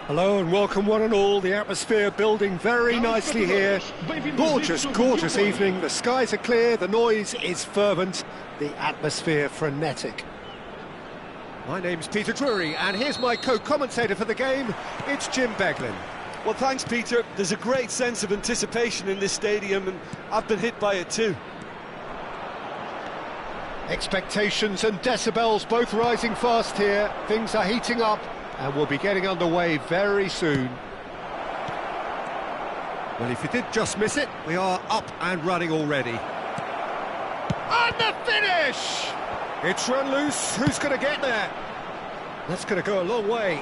Hello and welcome one and all. The atmosphere building very nicely here. Gorgeous, gorgeous evening. The skies are clear, the noise is fervent, the atmosphere frenetic. My name's Peter Drury and here's my co-commentator for the game. It's Jim Beglin. Well, thanks, Peter. There's a great sense of anticipation in this stadium and I've been hit by it too. Expectations and decibels both rising fast here. Things are heating up and we'll be getting underway very soon. Well, if you did just miss it, we are up and running already. And the finish! It's run loose. Who's going to get there? That's going to go a long way.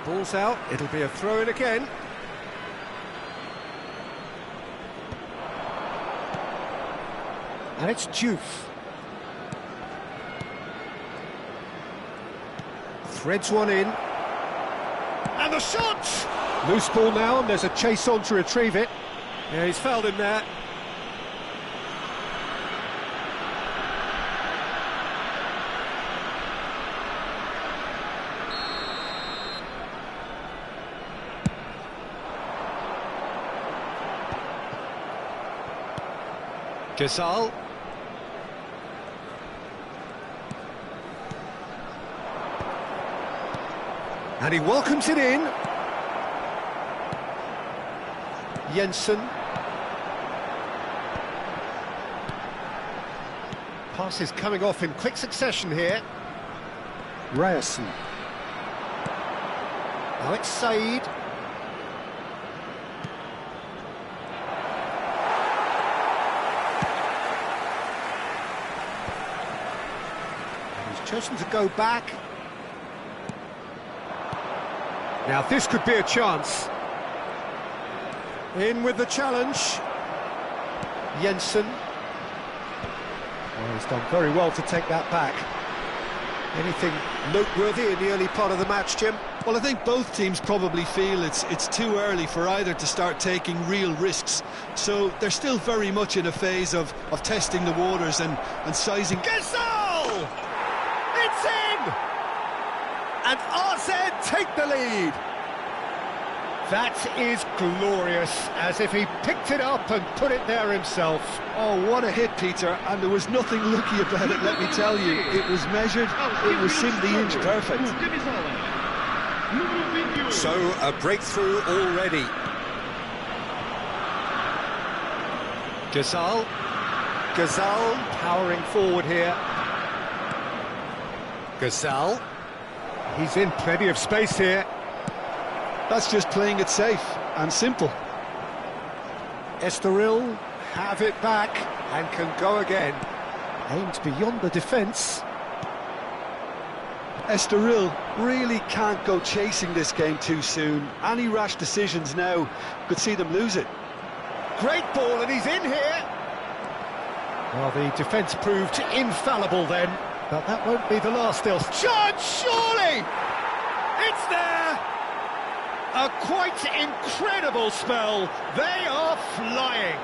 Ball's out. It'll be a throw-in again. And it's Diouf. Threads one in. And the shot! Loose ball now, and there's a chase on to retrieve it. Yeah, he's fouled him there. Gasol. And he welcomes it in. Jensen. Passes coming off in quick succession here. Ryerson. Now it's Said. He's chosen to go back. Now this could be a chance. In with the challenge. Jensen. Well, he's done very well to take that back. Anything noteworthy in the early part of the match, Jim? Well, I think both teams probably feel it's too early for either to start taking real risks. So they're still very much in a phase of testing the waters and sizing. Gasol! It's in! And Az take the lead. That is glorious, as if he picked it up and put it there himself. Oh, what a hit, Peter, and there was nothing lucky about it, let me tell you. It was measured, it was simply inch perfect. So, a breakthrough already. Gasol. Gasol powering forward here. Gasol. He's in plenty of space here. That's just playing it safe and simple. Estoril have it back and can go again. Aimed beyond the defence. Estoril really can't go chasing this game too soon. Any rash decisions now could see them lose it. Great ball, and he's in here. Well, the defence proved infallible then, but that won't be the last. They'll charge, surely! It's there! A quite incredible spell. They are flying.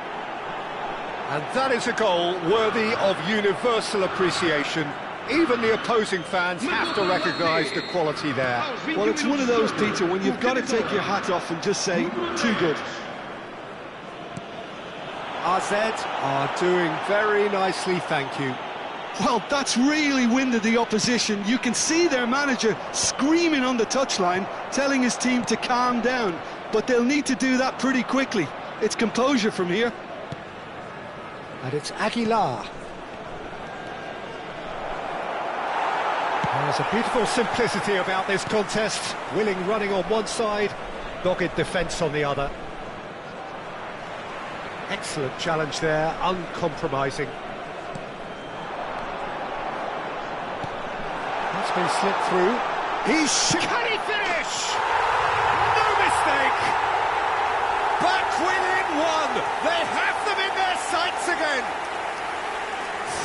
And that is a goal worthy of universal appreciation. Even the opposing fans have to recognise the quality there. Well, it's one of those, Peter, when you've got to take your hat off and just say, too good. Az are doing very nicely, thank you. Well, that's really winded the opposition. You can see their manager screaming on the touchline, telling his team to calm down. But they'll need to do that pretty quickly. It's composure from here. And it's Aguilar. There's a beautiful simplicity about this contest. Willing running on one side, dogged defence on the other. Excellent challenge there, uncompromising. That's been slipped through. Can he finish? No mistake! Back within one! They have them in their sights again!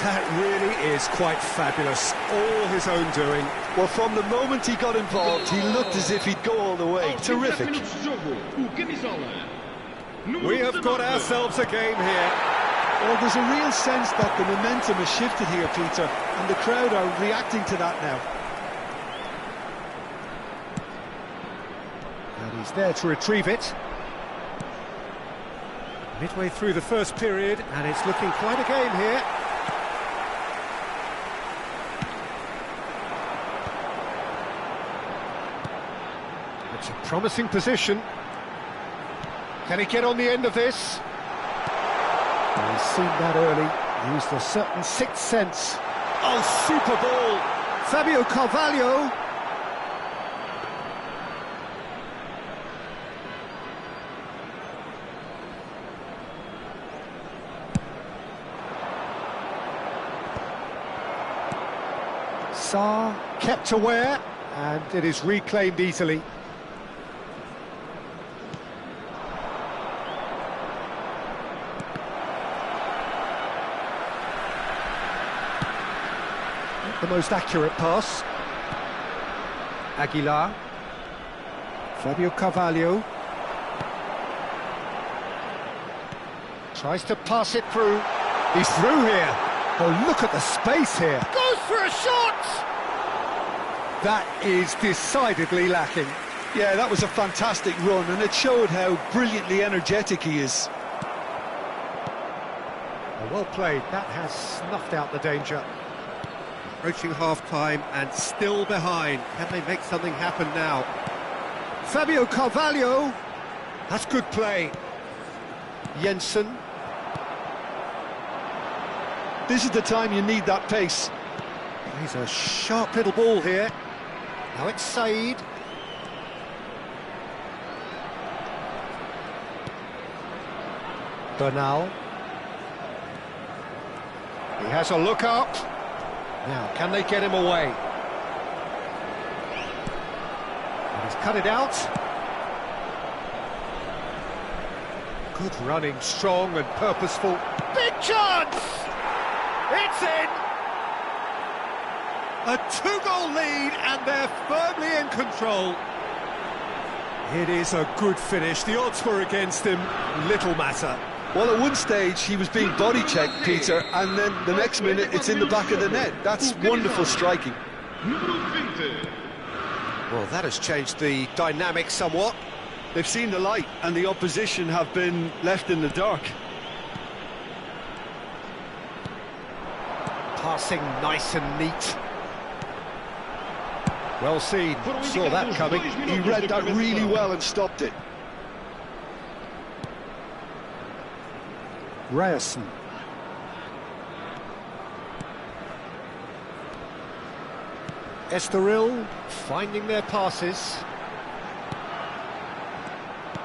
That really is quite fabulous. All his own doing. Well, from the moment he got involved, he looked as if he'd go all the way. Terrific. We have got ourselves a game here. Well, there's a real sense that the momentum has shifted here, Peter, and the crowd are reacting to that now. And he's there to retrieve it. Midway through the first period, and it's looking quite a game here. It's a promising position. Can he get on the end of this? Well, he's seen that early, used a certain sixth sense. Oh, super ball! Fabio Carvalho. Sarr kept aware, and it is reclaimed easily. Not the most accurate pass. Aguilar. Fabio Carvalho. Tries to pass it through. He's through here. Oh, look at the space here. Goes for a shot! That is decidedly lacking. Yeah, that was a fantastic run, and it showed how brilliantly energetic he is. Well played. That has snuffed out the danger. Approaching half-time and still behind. Can they make something happen now? Fabio Carvalho. That's good play. Jensen. This is the time you need that pace. He's a sharp little ball here. Now it's Said. Bernal. He has a look up. Now, can they get him away? And he's cut it out. Good running, strong and purposeful. Big chance! It's in! A two-goal lead, and they're firmly in control. It is a good finish. The odds were against him. Little matter. Well, at one stage, he was being body-checked, Peter, and then the next minute, it's in the back of the net. That's wonderful striking. Well, that has changed the dynamic somewhat. They've seen the light, and the opposition have been left in the dark. Passing nice and neat. Well seen, saw that coming. He read that really well and stopped it. Ryerson. Estoril finding their passes.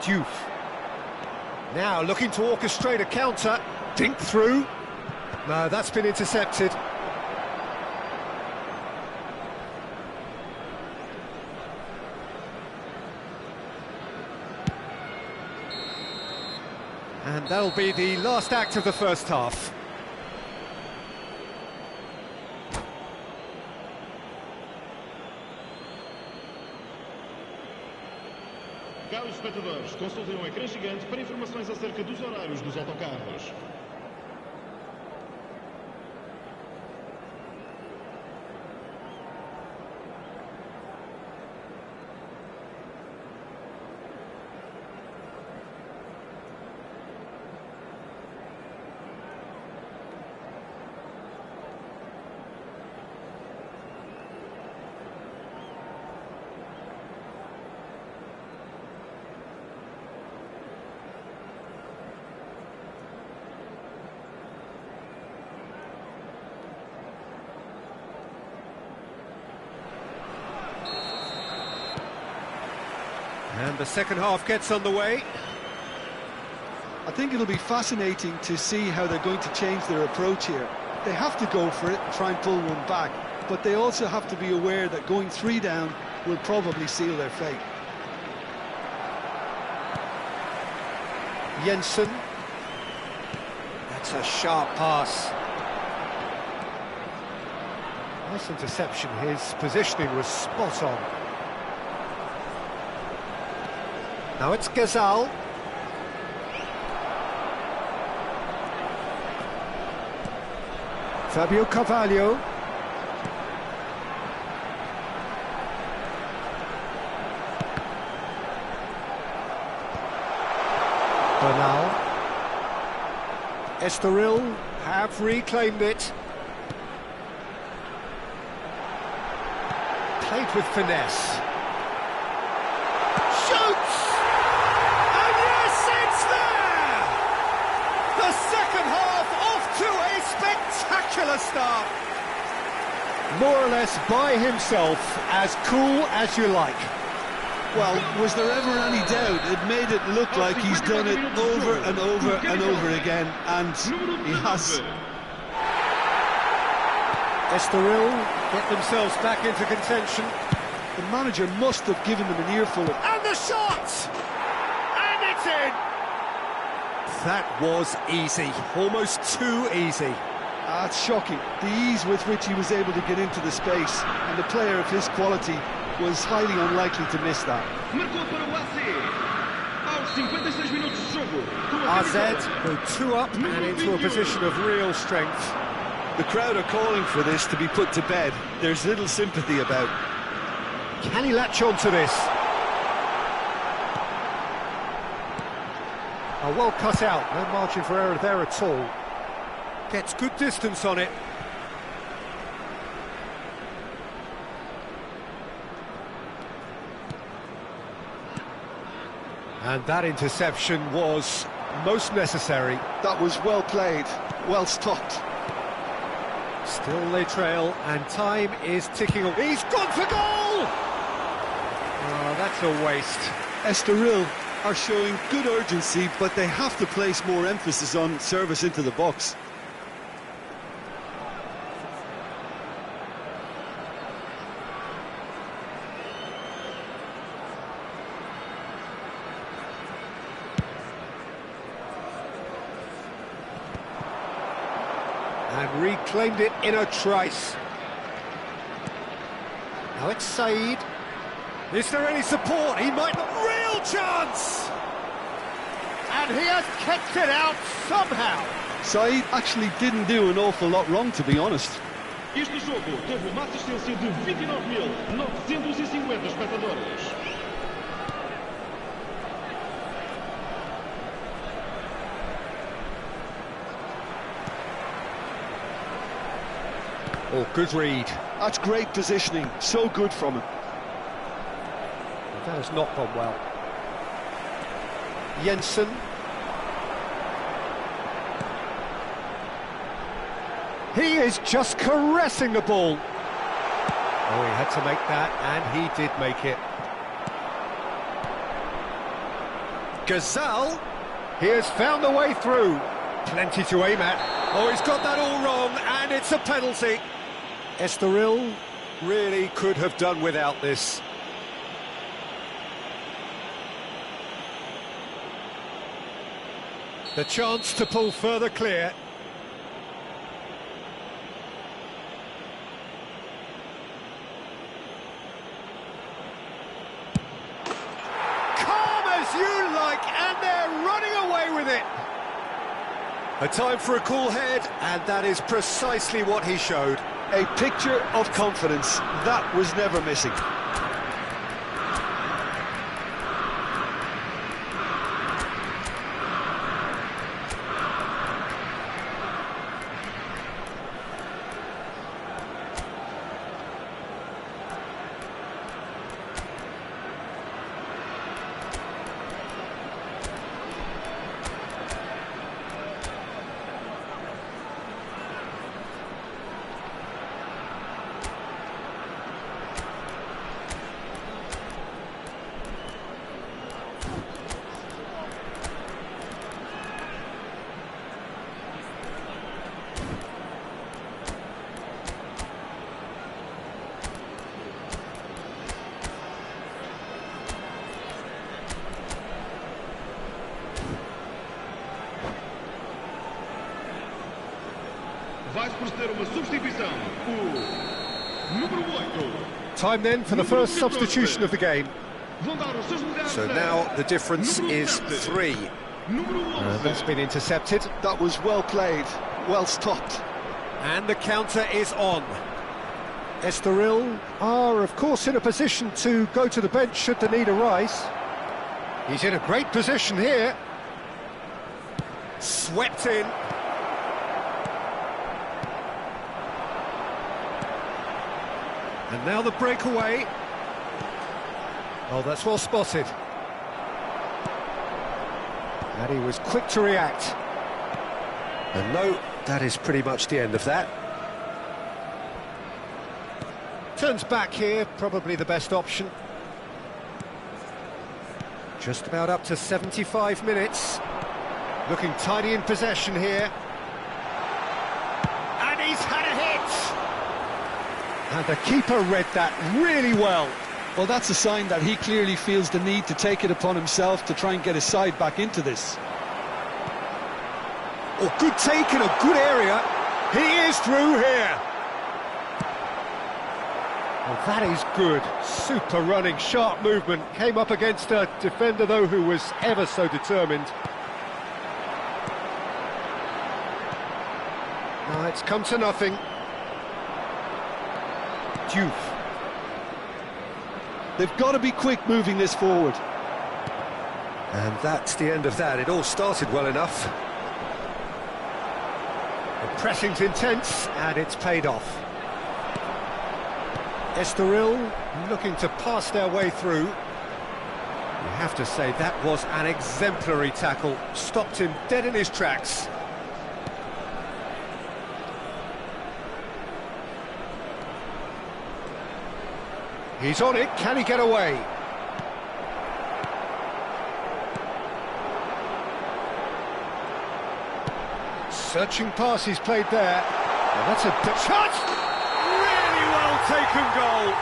Diouf. Now looking to orchestrate a counter. Dink through. No, that's been intercepted. And that'll be the last act of the first half. Caros espectadores, consultem o ecrã gigante para informações acerca dos horários dos autocarros. And the second half gets underway. I think it'll be fascinating to see how they're going to change their approach here. They have to go for it and try and pull one back, but they also have to be aware that going 3 down will probably seal their fate. Jensen. That's a sharp pass. Nice interception. His positioning was spot on. Now it's Gazal. Fabio Carvalho. Bernal. Estoril have reclaimed it. Played with finesse. Shoots! And yes, it's there! The second half off to a spectacular start. More or less by himself, as cool as you like. Well, was there ever any doubt? It made it look like he's done it over and over and over again, and he has. Estoril get themselves back into contention. The manager must have given them an earful of... And the shot! And it's in! That was easy, almost too easy. It's shocking, the ease with which he was able to get into the space, and the player of his quality was highly unlikely to miss that. Marcou para o AZ. Aos 56 minutos de jogo. AZ go 2 up and into a position of real strength. The crowd are calling for this to be put to bed. There's little sympathy about. Can he latch on to this? Oh, well cut out, no margin for error there at all. Gets good distance on it. And that interception was most necessary. That was well played, well stopped. Still they trail, and time is ticking away. He's gone for goal! Oh, that's a waste. Estoril are showing good urgency, but they have to place more emphasis on service into the box. And reclaimed it in a trice. Alex Said. Is there any support? He might not. Real chance! And he has kept it out somehow. Said actually didn't do an awful lot wrong, to be honest. Este jogo teve uma assistência de 29.950 espectadores. Oh, good read. That's great positioning, so good from him. That has not gone well. Jensen. He is just caressing the ball. Oh, he had to make that, and he did make it. Gazal, he has found the way through. Plenty to aim at. Oh, he's got that all wrong, and it's a penalty. Estoril really could have done without this. The chance to pull further clear. Calm as you like, and they're running away with it. A time for a cool head, and that is precisely what he showed. A picture of confidence, that was never missing. Vai proceder uma substituição. O número 8. Time then for the first substitution of the game. So now the difference is 3. That's been intercepted. That was well played, well stopped. And the counter is on. Estoril are, of course, in a position to go to the bench should the need arise. He's in a great position here. Swept in. And now the breakaway. Oh, that's well spotted. And he was quick to react. And no, that is pretty much the end of that. Turns back here, probably the best option. Just about up to 75 minutes. Looking tidy in possession here. And he's had a hit! And the keeper read that really well. Well, that's a sign that he clearly feels the need to take it upon himself to try and get his side back into this. Oh, good take in a good area. He is through here. Well, that is good. Super running, sharp movement. Came up against a defender, though, who was ever so determined. Now it's come to nothing. Diouf. They've got to be quick moving this forward. And that's the end of that. It all started well enough. The pressing's intense, and it's paid off. Estoril looking to pass their way through. You have to say that was an exemplary tackle. Stopped him dead in his tracks. He's on it, can he get away? Searching pass he's played there. And that's a shot! Really well taken goal.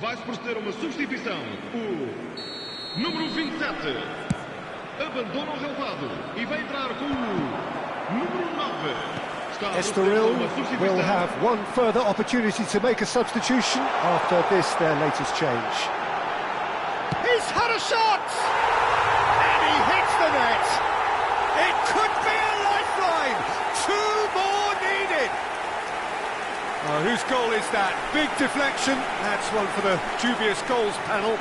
Vai-se proceder a uma substituição. O número 27 abandona o relevado e vai entrar com o número 9. Estoril will have one further opportunity to make a substitution after this, their latest change. He's had a shot! And he hits the net! It could be a lifeline! Two more needed! Oh, whose goal is that? Big deflection. That's one for the dubious goals panel.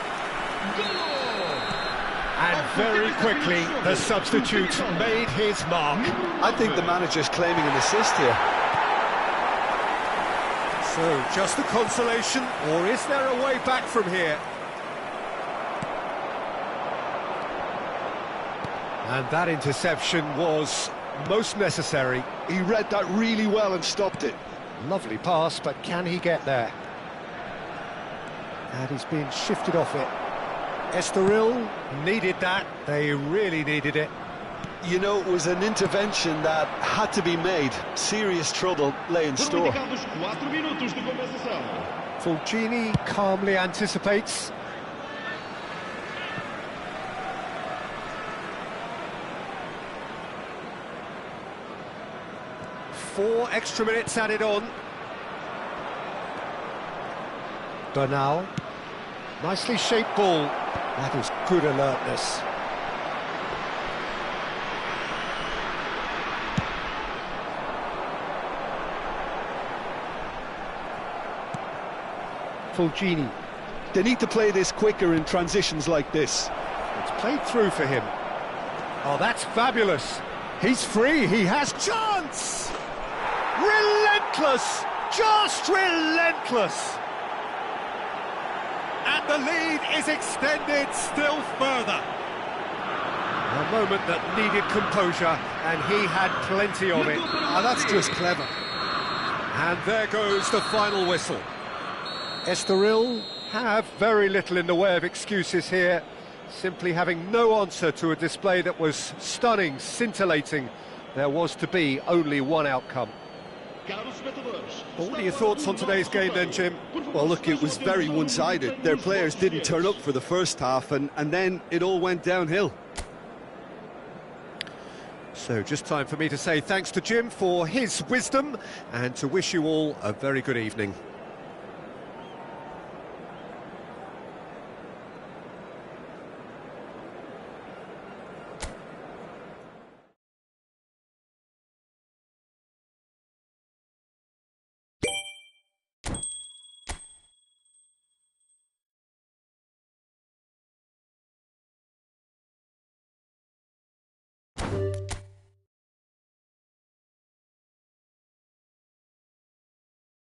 And very quickly, the substitute made his mark. I think the manager's claiming an assist here. So, just a consolation, or is there a way back from here? And that interception was most necessary. He read that really well and stopped it. Lovely pass, but can he get there? And he's being shifted off it. Estoril needed that. They really needed it. You know, it was an intervention that had to be made. Serious trouble lay in store. Fulgini calmly anticipates. Four extra minutes added on. Bernal. Nicely shaped ball. That is good alertness. Fulgini. They need to play this quicker in transitions like this. It's played through for him. Oh, that's fabulous. He's free, he has chance! Relentless! Just relentless! And the lead is extended still further. A moment that needed composure, and he had plenty of it. That's just clever. And there goes the final whistle. Estoril have very little in the way of excuses here, simply having no answer to a display that was stunning, scintillating. There was to be only one outcome. Well, what are your thoughts on today's game then, Jim? Well, look, it was very one-sided. Their players didn't turn up for the first half, and then it all went downhill. So just time for me to say thanks to Jim for his wisdom and to wish you all a very good evening.